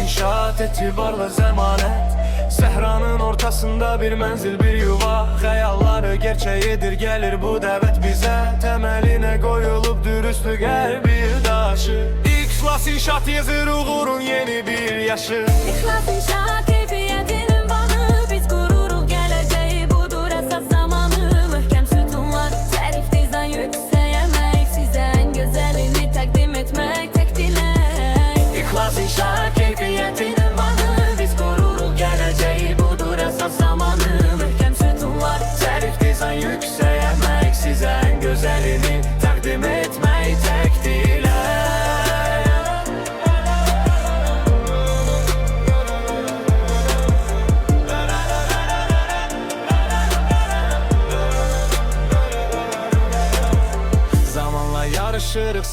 inşaat etibarlı zemanet. Sehranın ortasında bir menzil, bir yuva. Hayalları gerçeğidir, gelir bu devlet bize. Temeline koyulup dürüstlük her bir taşı. İxlas inşaat yazır uğurun yeni bir yaşı. İxlas inşaat keyfiyetinin banı, biz gururun geleceği budur esas zamanı. Möhkem sütunlar, zərif dizayn, yüksək əmək, sizə en güzelini təqdim etmək tek dilək. İxlas inşaat keyfiyetinin banı, biz gururun geleceği budur esas zamanı. Möhkem sütunlar, Zərif dizayn, yüksək əmək, sizə en güzelini təqdim etmək tek dilək. Zamanla yarışırıq